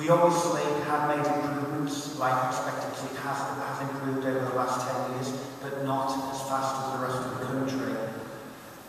We obviously have made improvements. Life expectancy has improved over the last 10 years, but not as fast as the rest of the country.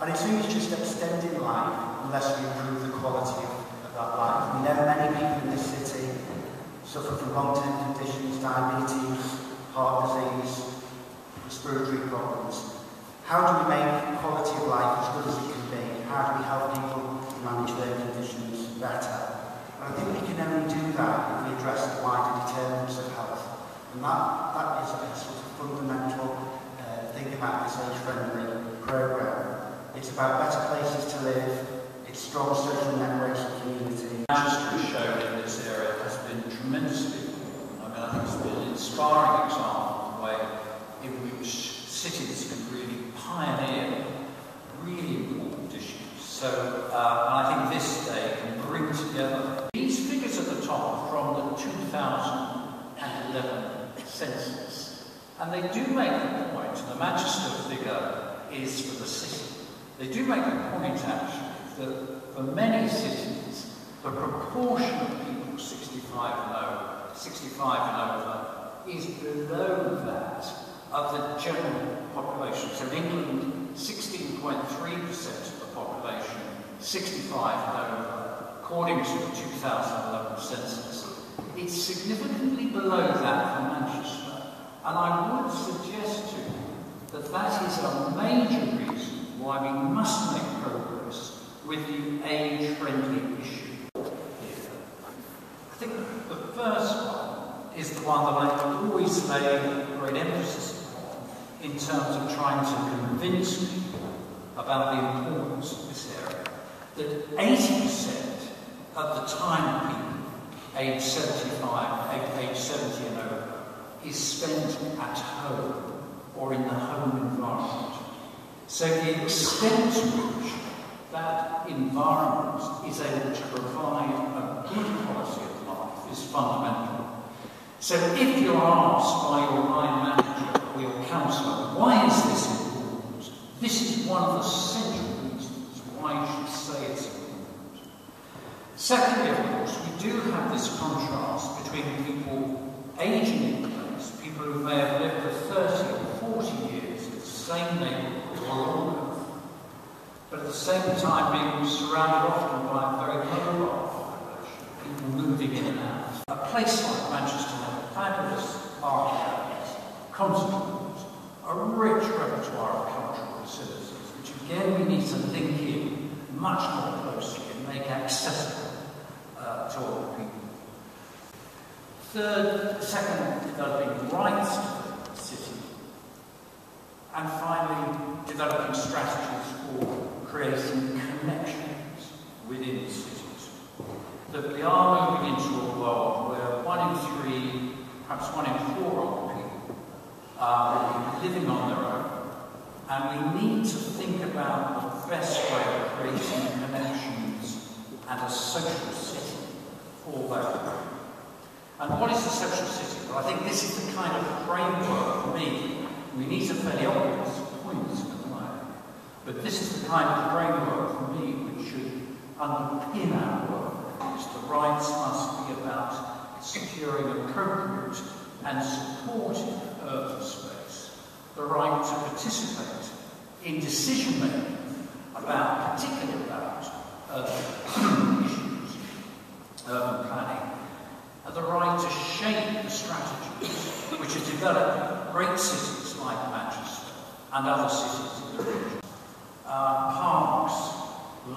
And it's only just extending life unless we improve the quality of that life. We know many people in this city suffer from long-term conditions, diabetes, heart disease, respiratory problems. How do we make quality of life as good as it can be? How do we help people manage their conditions better? And I think we can only do that if we address the wider determinants of health. And that is a sort of fundamental thing about this age-friendly programme. It's about better places to live, it's strong social networks and community. Manchester has shown in this area has been tremendously important. I mean, I think it's been an inspiring example of the way in which cities can really pioneer really important issues. So, and I think this day can bring together. These figures at the top are from the 2011 census. And they do make the point, and the Manchester figure is for the city. They do make the point, actually, that for many cities, the proportion of people 65 and over is below that of the general population. So in England, 16.3% of the population 65 and over, according to the 2011 census. It's significantly below that for Manchester, and I would suggest to you that that is a major reason why we must make progress with the age-friendly issue here. I think the first one is the one that I always lay great emphasis upon in terms of trying to convince people about the importance of this area. That 80% of the time people age 75, age 70 and over is spent at home or in the home environment. So the extent to which that environment is able to provide a good quality of life is fundamental. So if you're asked by your line manager or your counsellor, why is this important? This is one of the central reasons why you should say it's important. Secondly, of course, we do have this contrast between people aging in place, people who may have lived for 30 or 40 years in the same neighbourhood or longer, but at the same time being surrounded often by a very mobile population, people moving in and out. A place like Manchester has fabulous art galleries, concert halls, a rich repertoire of cultural facilities, which again we need to link in much more closely and make accessible to all people. Second, developing rights to the city. And finally, developing strategies for creating connections within the cities. That we are moving into a world where 1 in 3, perhaps 1 in 4 old people are living on their own. And we need to think about the best way of creating connections and a social city for that. And what is the social city? Well, I think this is the kind of framework for me. We need to fairly obvious points in a way. But this is the kind of framework for me which should underpin our work. Because the rights must be about securing appropriate and supportive urban space, the right to participate in decision-making particularly about urban issues, urban planning, and the right to shape the strategies which have developed great cities like Manchester and other cities in the region. Parks,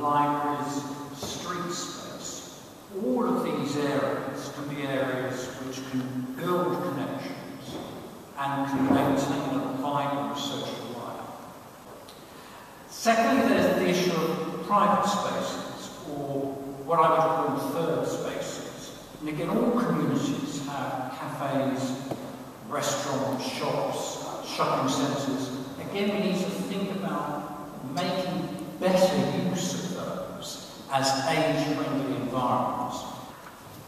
libraries, street space, all of these areas can be areas which can build connections and can maintain a vibrant social life. Secondly, there's the issue of private spaces, or what I would call third spaces. And again, all communities have cafes, restaurants, shops, shopping centres. Again, we need to think about making better use of those as age-friendly environments.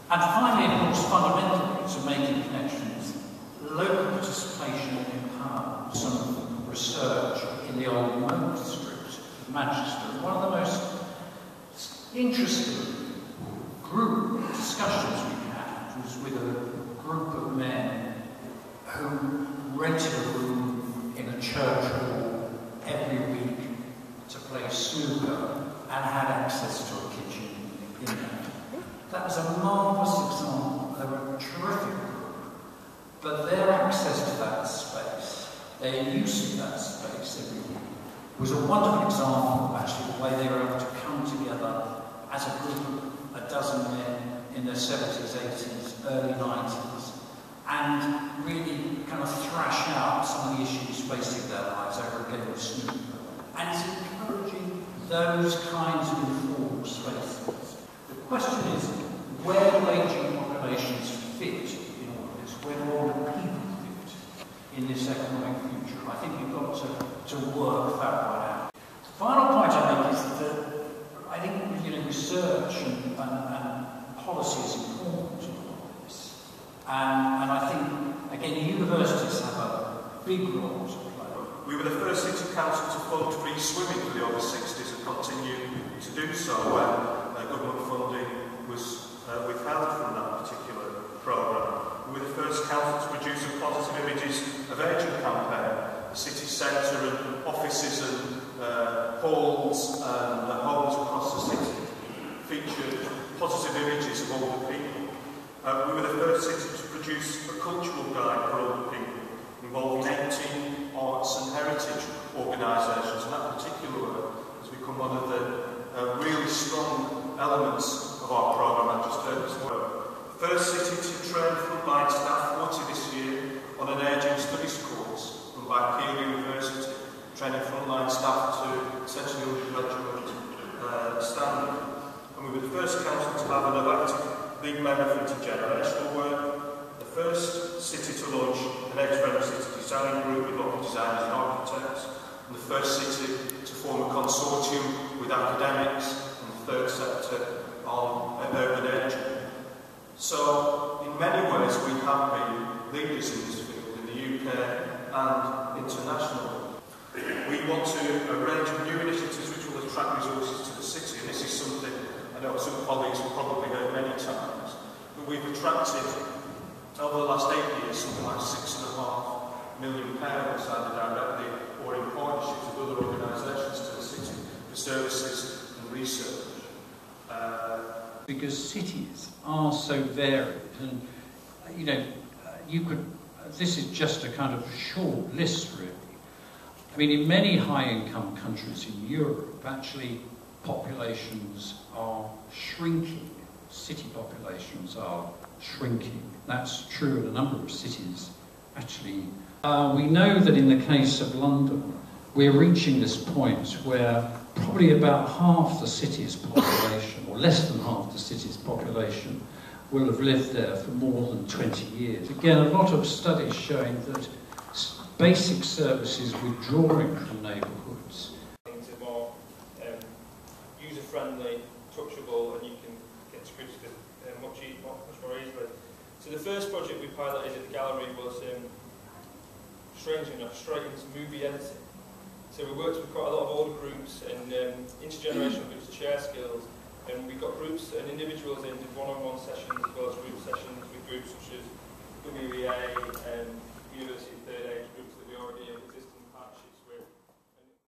And finally, of course, fundamentally, to making connections, local participation and empowerment. Some research in the old Moat District of Manchester. One of the most interesting group discussions we had was with a group of men who rented a room in a church hall every week to play snooker and had access to a kitchen in there. That was a marvellous example. They were a terrific group, but their access to that space, their use of that space every week, was a wonderful example of actually the way they were able to come together as a group of a dozen men in their 70s, 80s, early 90s, and really kind of thrash out some of the issues facing their lives over a game of snooker. And it's encouraging those kinds of informal spaces. The question is, where do aging populations fit in all of this? Where do older people fit in this economic future? I think we've got to work that one out. The final point I make is that I think research and policy is important in all of this. And I think, again, universities have a big role to play. We were the first city council to fund free swimming for the over 60s and continue to do so when government funding was withheld from that particular programme. We were the first council to produce a positive images of ageing campaign. The city centre and offices and halls and homes across the city featured positive images of older people. We were the first city to produce a cultural guide for older people involving 18 arts and heritage organisations, and that particular work has become one of the really strong elements of our programme. I just heard this word. First city to train frontline staff 40 this year on an ageing studies course run by Keele University, training frontline staff to essentially undergraduate standard. And we were the first council to have an elected lead member for intergenerational work, the first city to launch an age-friendly city design group with local designers and architects, and the first city to form a consortium with academics and the third sector on urban aging. So, in many ways, we have been leaders in this field in the UK and internationally. We want to arrange new initiatives which will attract resources to the city, and this is something I know some colleagues have probably heard many times, but we've attracted, over the last 8 years, something like £6.5 million either directly or in partnerships with other organisations to the city for services and research. Because cities are so varied, and this is just a kind of short list really. I mean, in many high-income countries in Europe, actually populations are shrinking, city populations are shrinking. That's true in a number of cities, actually. We know that in the case of London, we're reaching this point where probably about half the city's population, or less than half the city's population, will have lived there for more than 20 years. Again, a lot of studies showing that basic services withdrawing from neighbourhoods. Things are more user-friendly, touchable, and you can get to grips with much more easily. So the first project we piloted at the gallery was strangely enough, straight into movie editing. So we worked with quite a lot of older groups and intergenerational groups to share skills, and we got groups and individuals in, did one-on-one sessions as well as group sessions with groups such as WEA and University Third Age